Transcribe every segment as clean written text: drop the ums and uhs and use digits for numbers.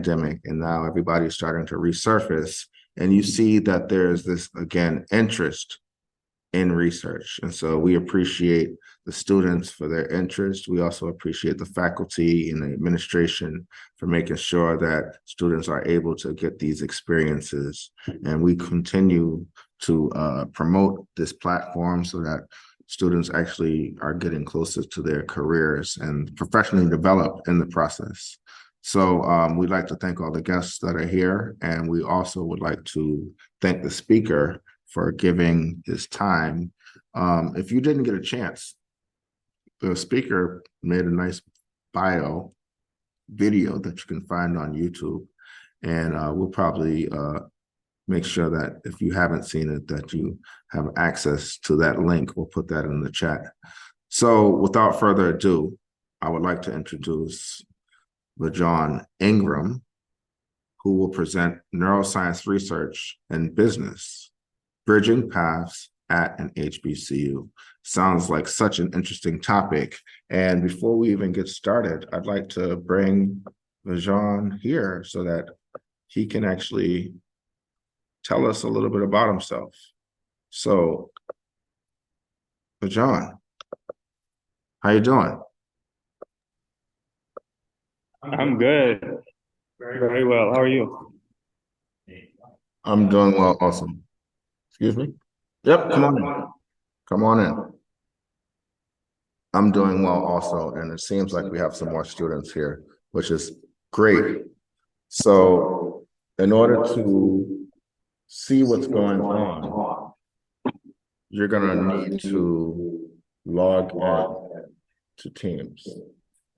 pandemic, and now everybody's starting to resurface. And you see that there's this, again, interest in research. And so we appreciate the students for their interest. We also appreciate the faculty and the administration for making sure that students are able to get these experiences. And we continue to promote this platform so that students actually are getting closer to their careers and professionally develop in the process. So we'd like to thank all the guests that are here. And we also would like to thank the speaker for giving his time. If you didn't get a chance, the speaker made a nice bio video that you can find on YouTube. And we'll probably make sure that if you haven't seen it, that you have access to that link. We'll put that in the chat. So without further ado, I would like to introduce Vjaughn Ingram, who will present neuroscience research and business, bridging paths at an HBCU. Sounds like such an interesting topic. And before we even get started, I'd like to bring Vjaughn here so that he can actually tell us a little bit about himself. So, Vjaughn, how you doing? I'm good. Very well. How are you? I'm doing well, awesome. Excuse me? Yep, come on in. Come on in. I'm doing well also, and it seems like we have some more students here, which is great. So in order to see what's going on, you're gonna need to log in to Teams.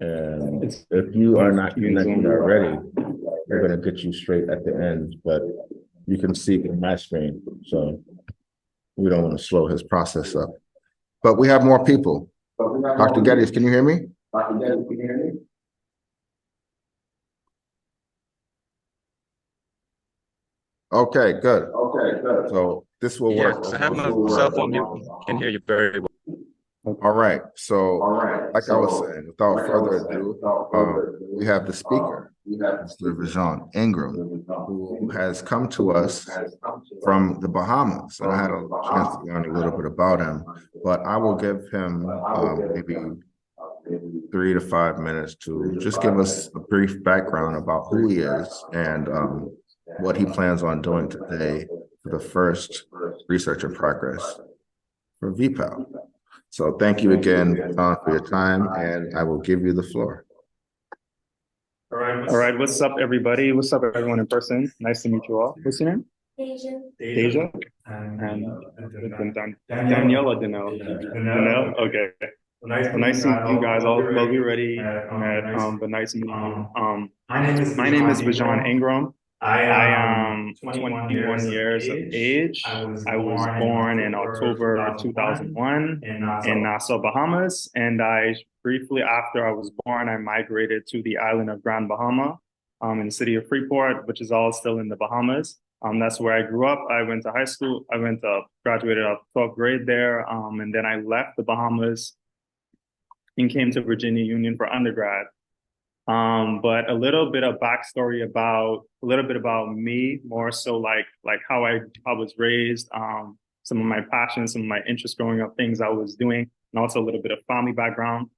And if you are not connected already, we're gonna get you straight at the end, but you can see in my screen, so we don't want to slow his process up. But we have more people. Dr. Geddes, can you hear me? Okay, good. So this will work. Yes, I have my cell phone mute. Can hear you very well. All right. So, like I was saying, without further ado, we have the speaker, Mr. Vjaughn Ingram, who has come to us from the Bahamas. And I had a chance to learn a little bit about him, but I will give him maybe 3 to 5 minutes to just give us a brief background about who he is and what he plans on doing today for the first Research in Progress for VPAL. So thank you again for your time, and I will give you the floor. All right. What's up, everybody? What's up, everyone in person? Nice to meet you all. What's your name? Deja. And Danielle or Danelle? Danelle? Okay. Well, nice to meet you guys. Well, we already met, but nice meeting you. My name is Vjaughn Ingram. I am 21 years of age. I was born in October 2001 in Nassau, Bahamas. And I briefly after I was born, I migrated to the island of Grand Bahama in the city of Freeport, which is all still in the Bahamas. That's where I grew up. I went to high school. Graduated up 12th grade there. And then I left the Bahamas and came to Virginia Union for undergrad. But a little bit of backstory about me, more so like how I was raised, some of my passions, some of my interests growing up, things I was doing, and also a little bit of family background.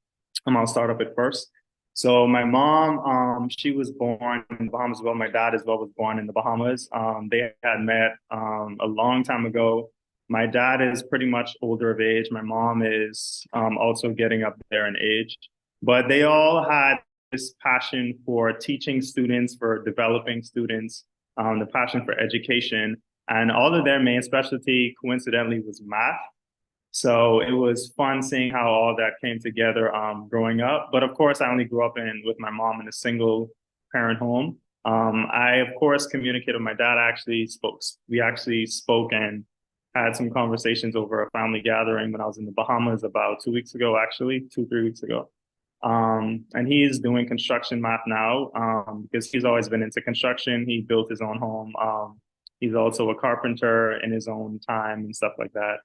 I'll start up at first. So my mom, she was born in the Bahamas as well. My dad as well was born in the Bahamas. They had met a long time ago. My dad is pretty much older of age. My mom is also getting up there in age, but they all had this passion for teaching students, for developing students, the passion for education. And all of their main specialty, coincidentally, was math. So it was fun seeing how all that came together growing up. But of course, I only grew up with my mom in a single parent home. I, of course, communicated with my dad. We actually spoke and had some conversations over a family gathering when I was in the Bahamas about 2 weeks ago, actually, 3 weeks ago. And he's doing construction math now because he's always been into construction. He built his own home. He's also a carpenter in his own time and stuff like that.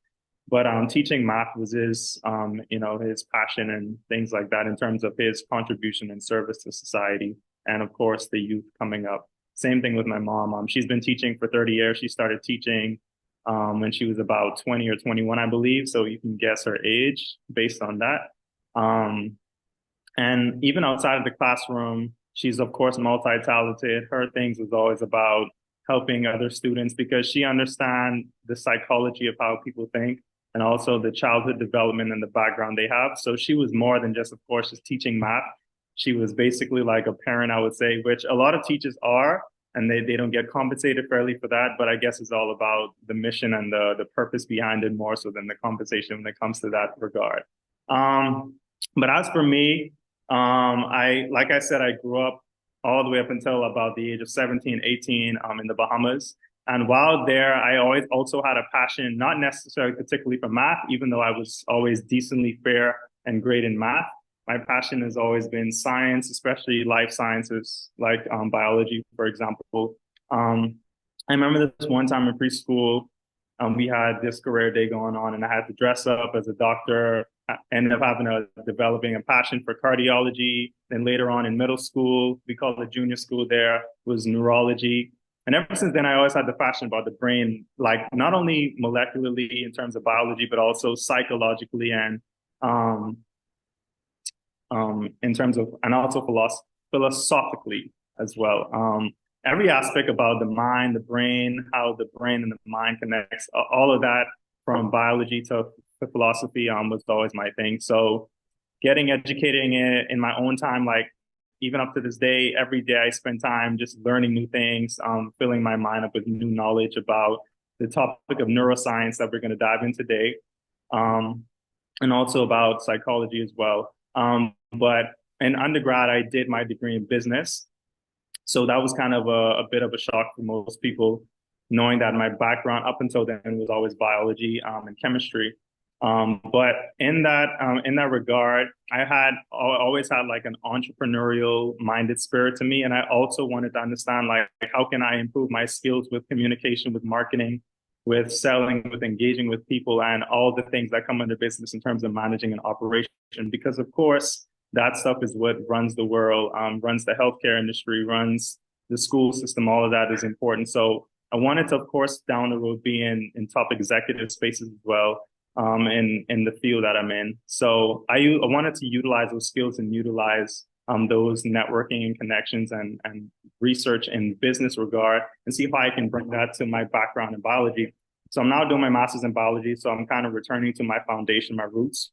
But teaching math was his passion and things like that in terms of his contribution and service to society. and of course the youth coming up. Same thing with my mom. She's been teaching for 30 years. She started teaching when she was about 20 or 21, I believe. So you can guess her age based on that. And even outside of the classroom, she's of course multi-talented. Her things was always about helping other students because she understands the psychology of how people think and also the childhood development and the background they have. So she was more than just, of course, just teaching math. She was basically like a parent, I would say, which a lot of teachers are, and they don't get compensated fairly for that. But I guess it's all about the mission and the purpose behind it more so than the compensation when it comes to that regard. But as for me, like I said, I grew up all the way up until about the age of 17, 18, in the Bahamas. And while there, I always also had a passion, not necessarily particularly for math, even though I was always decently fair and great in math. My passion has always been science, especially life sciences, like biology, for example. I remember this one time in preschool, we had this career day going on, and I had to dress up as a doctor. I ended up developing a passion for cardiology. Then later on in middle school, we called it junior school there, was neurology. And ever since then, I always had the passion about the brain, like not only molecularly in terms of biology, but also psychologically and in terms of, and also philosophically as well. Every aspect about the mind, the brain, how the brain and the mind connects, all of that from biology to philosophy was always my thing. So getting educating it in my own time, like even up to this day, every day I spend time just learning new things, filling my mind up with new knowledge about the topic of neuroscience that we're going to dive in today, and also about psychology as well. But in undergrad, I did my degree in business. So that was kind of a bit of a shock for most people, knowing that my background up until then was always biology and chemistry. But in that regard, I always had like an entrepreneurial minded spirit to me. And I also wanted to understand like how can I improve my skills with communication, with marketing, with selling, with engaging with people and all the things that come under business in terms of managing an operation. Because of course, that stuff is what runs the world, runs the healthcare industry, runs the school system. All of that is important. So I wanted to, of course, down the road be in top executive spaces as well, in the field that I'm in. So I wanted to utilize those skills and utilize those networking and connections and research in business regard and see how I can bring that to my background in biology. So I'm now doing my master's in biology. So I'm kind of returning to my foundation, my roots.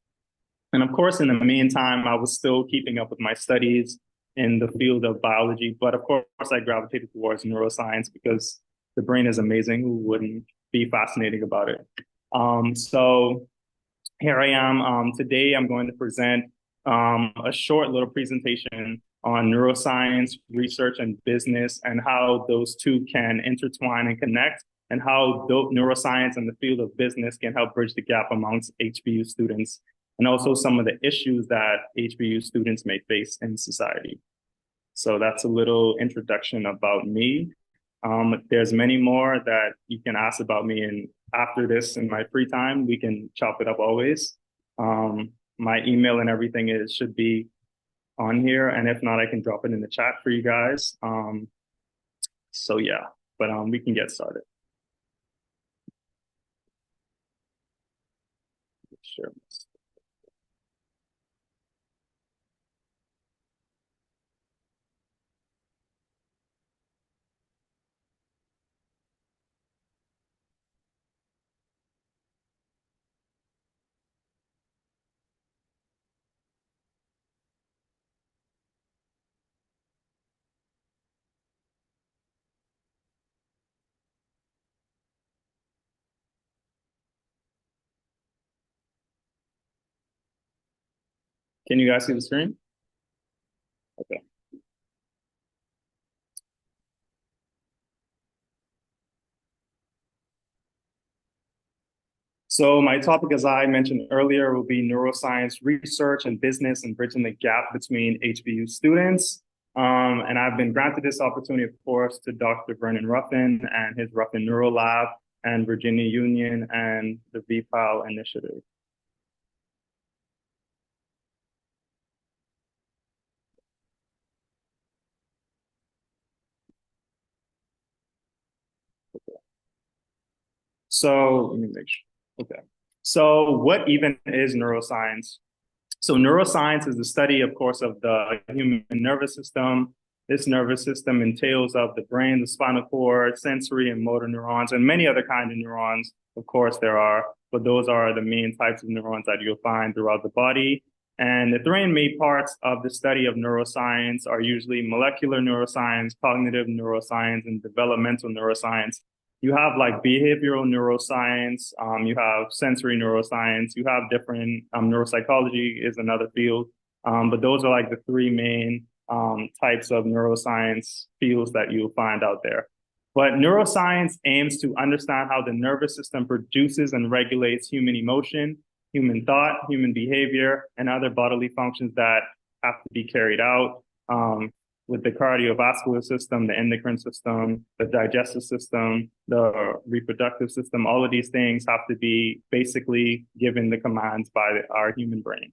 And of course, in the meantime, I was still keeping up with my studies in the field of biology. But of course, I gravitated towards neuroscience because the brain is amazing. Who wouldn't be fascinating about it? So here I am. Today, I'm going to present a short little presentation on neuroscience, research, and business, and how those two can intertwine and connect, and how neuroscience and the field of business can help bridge the gap amongst HBU students, and also some of the issues that HBU students may face in society. So that's a little introduction about me. There's many more that you can ask about me, and after this in my free time, we can chop it up always. My email and everything should be on here, and if not, I can drop it in the chat for you guys. So yeah, but we can get started. Sure. Can you guys see the screen? Okay. So my topic, as I mentioned earlier, will be neuroscience research and business and bridging the gap between HBU students. And I've been granted this opportunity, of course, to Dr. Vernon Ruffin and his Ruffin Neuro Lab and Virginia Union and the VPAL initiative. So let me make sure. Okay. So what even is neuroscience? So neuroscience is the study, of course, of the human nervous system. This nervous system entails of the brain, the spinal cord, sensory and motor neurons, and many other kinds of neurons. Of course, there are, but those are the main types of neurons that you'll find throughout the body. And the three main parts of the study of neuroscience are usually molecular neuroscience, cognitive neuroscience, and developmental neuroscience. You have like behavioral neuroscience, you have sensory neuroscience, you have different neuropsychology is another field, but those are like the three main types of neuroscience fields that you'll find out there. But neuroscience aims to understand how the nervous system produces and regulates human emotion, human thought, human behavior, and other bodily functions that have to be carried out. With the cardiovascular system, the endocrine system, the digestive system, the reproductive system, all of these things have to be basically given the commands by our human brain.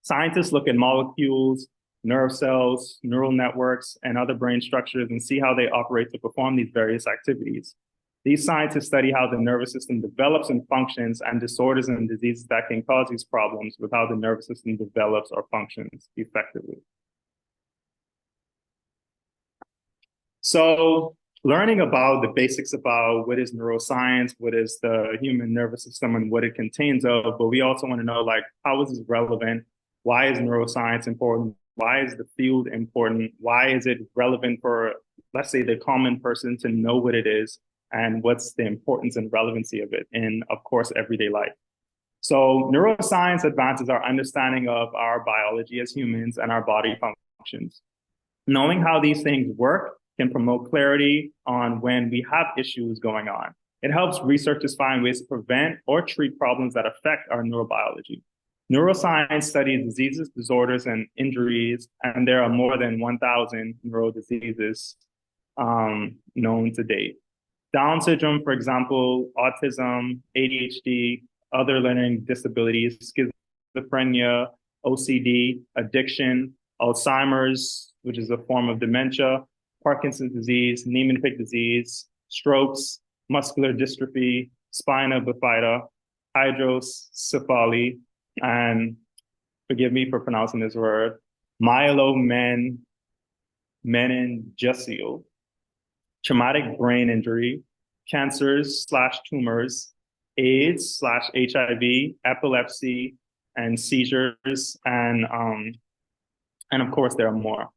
Scientists look at molecules, nerve cells, neural networks, and other brain structures and see how they operate to perform these various activities. These scientists study how the nervous system develops and functions and disorders and diseases that can cause these problems with how the nervous system develops or functions effectively. So learning about the basics about what is neuroscience, what is the human nervous system and what it contains of, but we also want to know like, how is this relevant? Why is neuroscience important? Why is the field important? Why is it relevant for, let's say, the common person to know what it is and what's the importance and relevancy of it in, of course, everyday life? So neuroscience advances our understanding of our biology as humans and our body functions. Knowing how these things work can promote clarity on when we have issues going on. It helps researchers find ways to prevent or treat problems that affect our neurobiology. Neuroscience studies diseases, disorders, and injuries, and there are more than 1,000 neural diseases known to date. Down syndrome, for example, autism, ADHD, other learning disabilities, schizophrenia, OCD, addiction, Alzheimer's, which is a form of dementia, Parkinson's disease, Niemann-Pick disease, strokes, muscular dystrophy, spina bifida, hydrocephaly, and forgive me for pronouncing this word, myelomeningocele, traumatic brain injury, cancers/tumors, AIDS/HIV, epilepsy, and seizures, and of course there are more.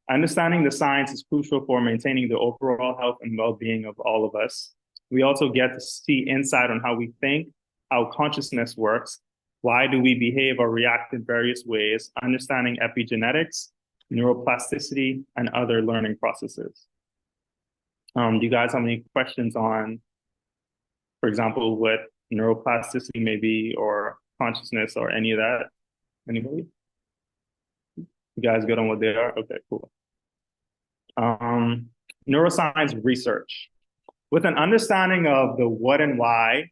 Understanding the science is crucial for maintaining the overall health and well-being of all of us. We also get to see insight on how we think, how consciousness works, why do we behave or react in various ways, understanding epigenetics, neuroplasticity, and other learning processes. Do you guys have any questions on, for example, what neuroplasticity may be or consciousness or any of that? Anybody? You guys good on what they are? Okay, cool. Neuroscience research. With an understanding of the what and why,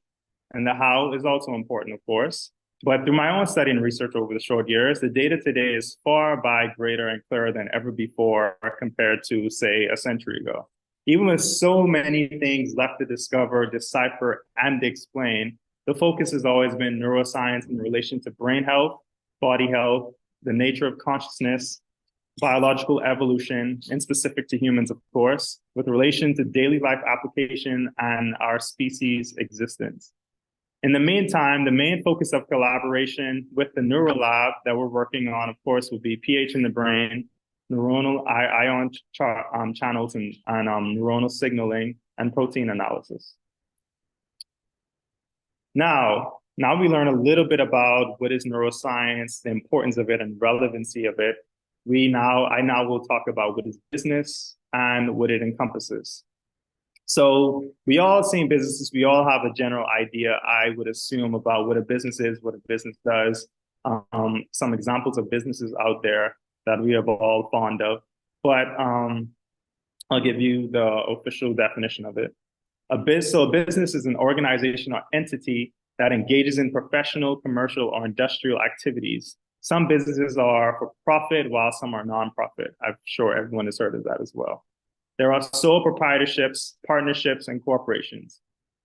and the how is also important, of course. But through my own study and research over the short years, the data today is far by greater and clearer than ever before compared to, say, a century ago. Even with so many things left to discover, decipher, and explain, the focus has always been neuroscience in relation to brain health, body health, the nature of consciousness, biological evolution, and specific to humans, of course, with relation to daily life application and our species' existence. In the meantime, the main focus of collaboration with the Neuro Lab that we're working on, of course, will be pH in the brain, neuronal ion channels, and neuronal signaling, and protein analysis. Now we learn a little bit about what is neuroscience, the importance of it, and relevancy of it. I now will talk about what is business and what it encompasses. So we all see in businesses, we all have a general idea, I would assume, about what a business is, what a business does, some examples of businesses out there that we are all fond of. But I'll give you the official definition of it. So a business is an organization or entity that engages in professional, commercial, or industrial activities. Some businesses are for profit, while some are nonprofit. I'm sure everyone has heard of that as well. There are sole proprietorships, partnerships, and corporations.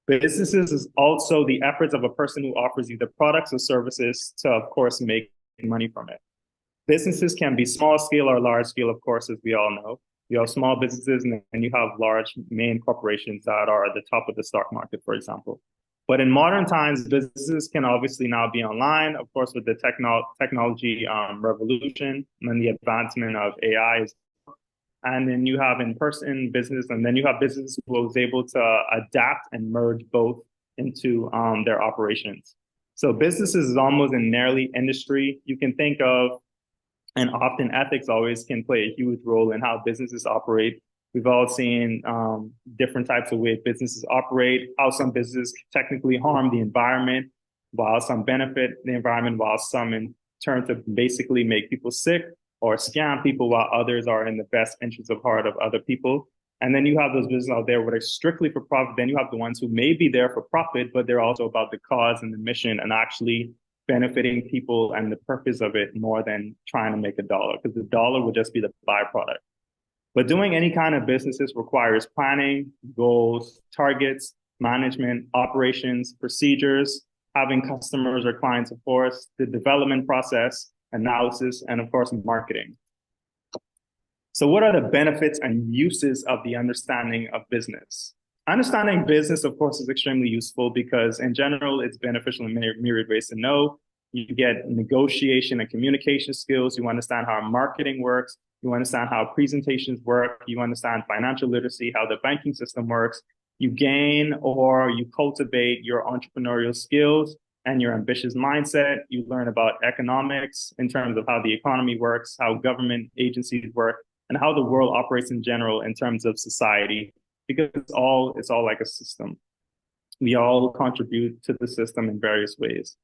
Businesses is also the efforts of a person who offers you the products or services to, of course, make money from it. Businesses can be small scale or large scale, of course, as we all know. You have small businesses and then you have large main corporations that are at the top of the stock market, for example. But in modern times, businesses can obviously now be online, of course, with the technology revolution and the advancement of AI. And then you have in-person business, and then you have business who was able to adapt and merge both into their operations. So businesses is almost an nearly industry. You can think of, and often ethics always can play a huge role in how businesses operate. We've all seen different types of ways businesses operate, how some businesses technically harm the environment, while some benefit the environment, while some in turn to basically make people sick or scam people, while others are in the best interest of heart of other people. And then you have those businesses out there where they're strictly for profit. Then you have the ones who may be there for profit, but they're also about the cause and the mission and actually benefiting people and the purpose of it more than trying to make a dollar, because the dollar would just be the byproduct. But doing any kind of businesses requires planning, goals, targets, management, operations, procedures, having customers or clients, of course, the development process, analysis, and of course, marketing. So what are the benefits and uses of the understanding of business? Understanding business, of course, is extremely useful because in general, it's beneficial in myriad ways to know. You get negotiation and communication skills. You understand how marketing works. You understand how presentations work. You understand financial literacy, how the banking system works. You gain or you cultivate your entrepreneurial skills and your ambitious mindset. You learn about economics in terms of how the economy works, how government agencies work, and how the world operates in general in terms of society, because it's all like a system. We all contribute to the system in various ways.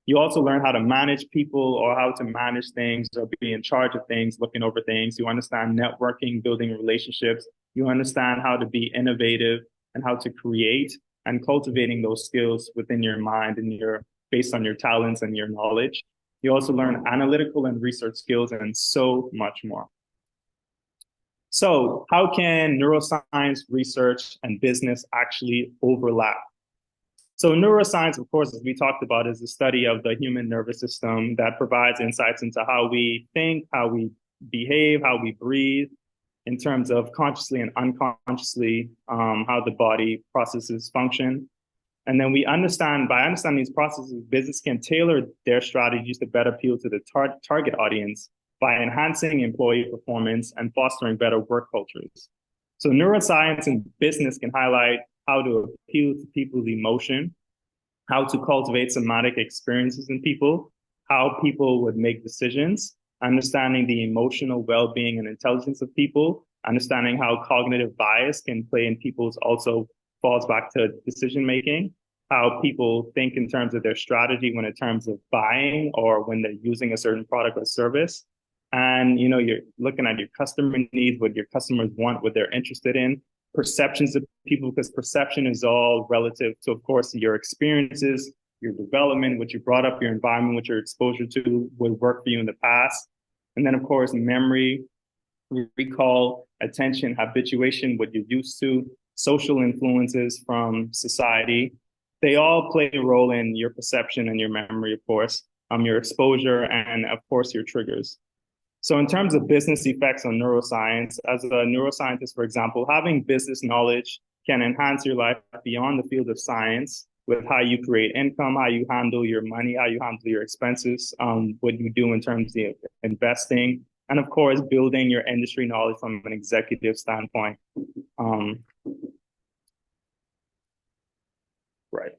You also learn how to manage people or how to manage things or be in charge of things, looking over things. You understand networking, building relationships. You understand how to be innovative and how to create and cultivating those skills within your mind and based on your talents and your knowledge. You also learn analytical and research skills and so much more. So how can neuroscience, research, and business actually overlap? So neuroscience, of course, as we talked about, is the study of the human nervous system that provides insights into how we think, how we behave, how we breathe, in terms of consciously and unconsciously, how the body processes function. And then by understanding these processes, business can tailor their strategies to better appeal to the target audience by enhancing employee performance and fostering better work cultures. So neuroscience and business can highlight how to appeal to people's emotion, how to cultivate somatic experiences in people, how people would make decisions, understanding the emotional well-being and intelligence of people, understanding how cognitive bias can play in people's also falls back to decision-making, how people think in terms of their strategy when in terms of buying or when they're using a certain product or service. And, you're looking at your customer needs, what your customers want, what they're interested in, perceptions of people, because perception is all relative to, of course, your experiences, your development, what you brought up, your environment, what your exposure to, what worked for you in the past. And then, of course, memory, recall, attention, habituation, what you're used to, social influences from society. They all play a role in your perception and your memory, of course, your exposure, and of course, your triggers. So in terms of business effects on neuroscience, as a neuroscientist, for example, having business knowledge can enhance your life beyond the field of science with how you create income, how you handle your money, how you handle your expenses, what you do in terms of investing, and of course, building your industry knowledge from an executive standpoint. Right.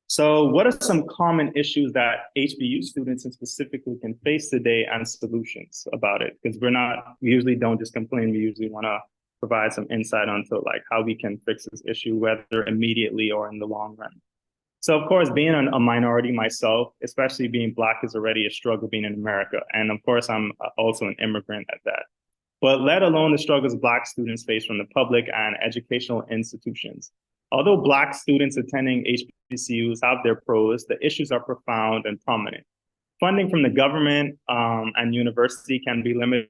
So what are some common issues that HBU students and specifically can face today and solutions about it? Because we usually don't just complain, we usually want to provide some insight onto like how we can fix this issue, whether immediately or in the long run. So of course, being a minority myself, especially being Black, is already a struggle being in America. And of course, I'm also an immigrant at that. But let alone the struggles Black students face from the public and educational institutions. Although Black students attending HBCUs have their pros, the issues are profound and prominent. Funding from the government and university can be limited.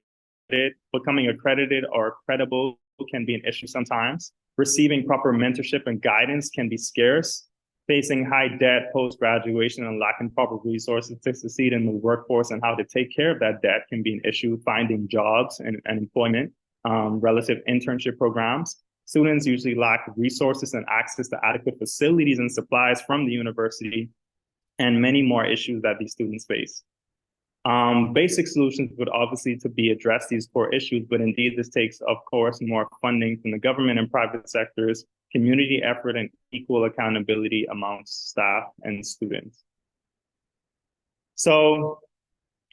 Becoming accredited or credible can be an issue sometimes. Receiving proper mentorship and guidance can be scarce. Facing high debt post-graduation and lacking proper resources to succeed in the workforce and how to take care of that debt can be an issue. Finding jobs and employment, relative internship programs. Students usually lack resources and access to adequate facilities and supplies from the university, and many more issues that these students face. Basic solutions would obviously to be address these core issues, but indeed this takes, of course, more funding from the government and private sectors, community effort, and equal accountability amongst staff and students. So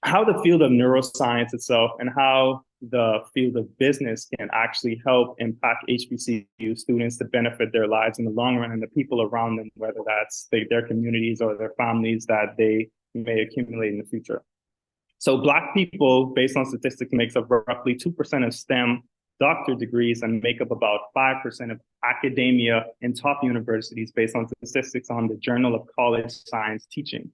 how the field of neuroscience itself and how the field of business can actually help impact HBCU students to benefit their lives in the long run and the people around them, whether that's their communities or their families that they may accumulate in the future. So Black people, based on statistics, makes up roughly 2% of STEM doctor degrees and make up about 5% of academia in top universities based on statistics on the Journal of College Science Teaching.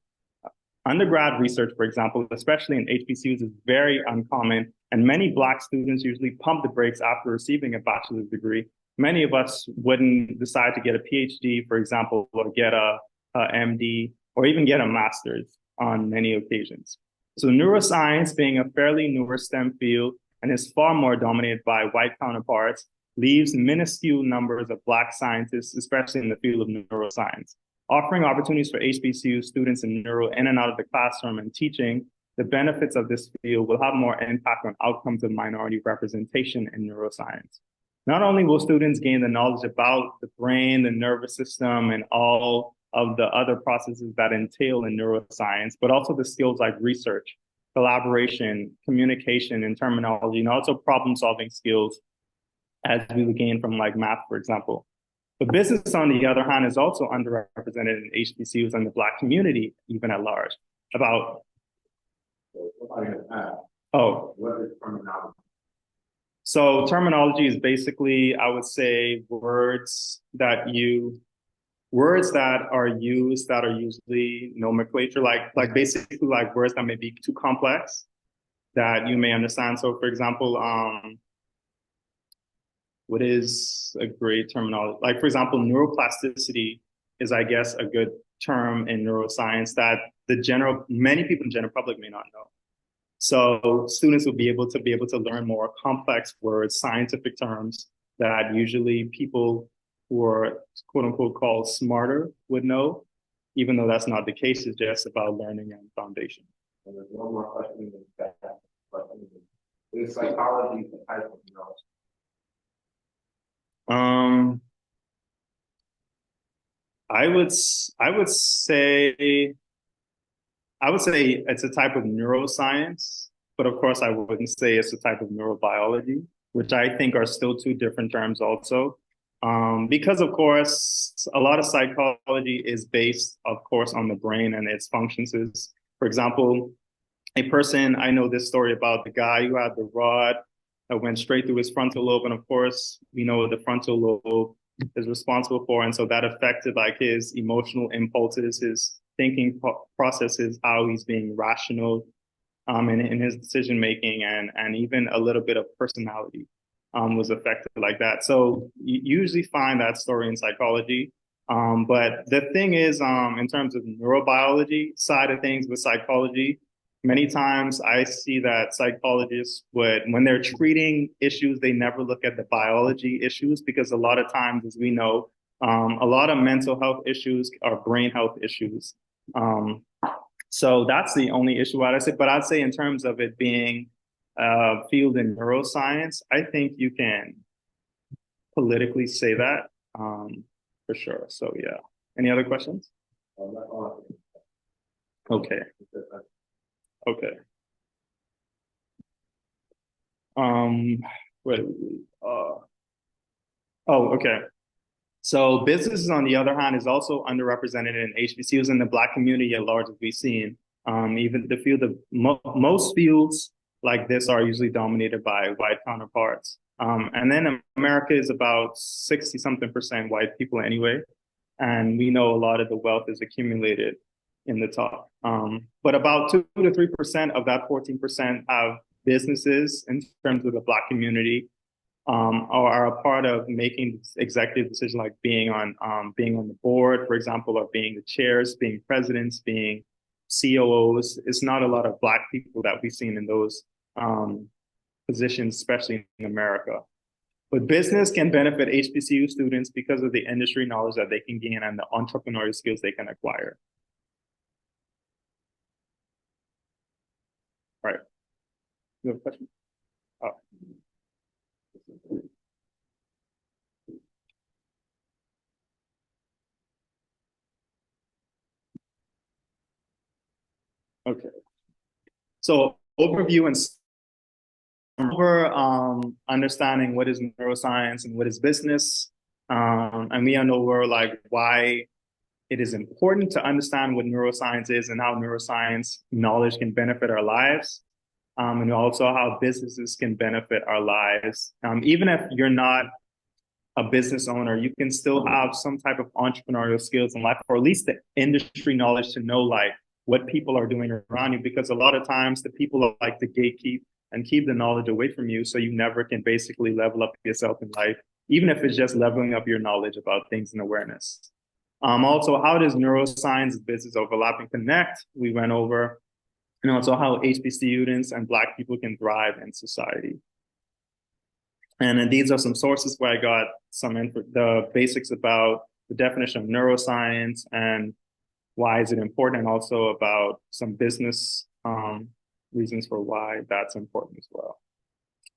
Undergrad research, for example, especially in HBCUs, is very uncommon, and many Black students usually pump the brakes after receiving a bachelor's degree. Many of us wouldn't decide to get a PhD, for example, or get a MD, or even get a master's on many occasions. So neuroscience, being a fairly newer STEM field and is far more dominated by white counterparts, leaves minuscule numbers of Black scientists, especially in the field of neuroscience. Offering opportunities for HBCU students in neuro in and out of the classroom and teaching, the benefits of this field will have more impact on outcomes of minority representation in neuroscience. Not only will students gain the knowledge about the brain, the nervous system, and all of the other processes that entail in neuroscience, but also the skills like research, collaboration, communication, and terminology, and also problem-solving skills as we would gain from like math, for example. But business, on the other hand, is also underrepresented in HBCUs and the Black community, even at large. About what is terminology? So terminology is basically, I would say, words that are used that are usually nomenclature, like basically like words that may be too complex that you may understand. So, for example, what is a great terminology? Like, for example, neuroplasticity is, I guess, a good term in neuroscience that many people in general public may not know. So students will be able to learn more complex words, scientific terms that usually people who are quote unquote called smarter would know, even though that's not the case. It's just about learning and foundation. And there's one more question. Is psychology the type of neuroscience? I would say it's a type of neuroscience, but of course I wouldn't say it's a type of neurobiology, which I think are still two different terms also. Because of course, a lot of psychology is based, of course, on the brain and its functions. For example, I know this story about the guy who had the rod that went straight through his frontal lobe. And of course, we know what the frontal lobe is responsible for. And so that affected like his emotional impulses, his thinking processes, how he's being rational in his decision making, and even a little bit of personality was affected like that. So you usually find that story in psychology. But the thing is, in terms of neurobiology side of things with psychology, many times I see that psychologists when they're treating issues, they never look at the biology issues, because a lot of times, as we know, a lot of mental health issues are brain health issues. So that's the only issue I'd say. But I'd say in terms of it being a field in neuroscience, I think you can politically say that for sure. So yeah. Any other questions? Okay. Okay. Where do we okay. So businesses, on the other hand, is also underrepresented in HBCUs and the Black community at large, as we've seen. Even the field of most fields like this are usually dominated by white counterparts. And then America is about 60-something% white people anyway. And we know a lot of the wealth is accumulated in the top. But about 2 to 3% of that 14% have businesses in terms of the Black community. or are a part of making executive decisions like being on the board, for example, or being the chairs, being presidents, being COOs. It's not a lot of Black people that we've seen in those positions, especially in America. But business can benefit HBCU students because of the industry knowledge that they can gain and the entrepreneurial skills they can acquire. All right. You have a question? Oh. Okay. So overview and over understanding what is neuroscience and what is business. And we know like why it is important to understand what neuroscience is and how neuroscience knowledge can benefit our lives. And also how businesses can benefit our lives. Even if you're not a business owner, you can still have some type of entrepreneurial skills in life, or at least the industry knowledge to know like what people are doing around you, because a lot of times the people like to gatekeep and keep the knowledge away from you, so you never can basically level up yourself in life, even if it's just leveling up your knowledge about things and awareness. Also, how does neuroscience and business overlap and connect? We went over, and also how HBCU students and Black people can thrive in society. And then these are some sources where I got the basics about the definition of neuroscience and why is it important, and also about some business reasons for why that's important as well.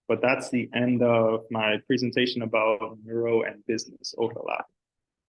But that's the end of my presentation about neuro and business overlap.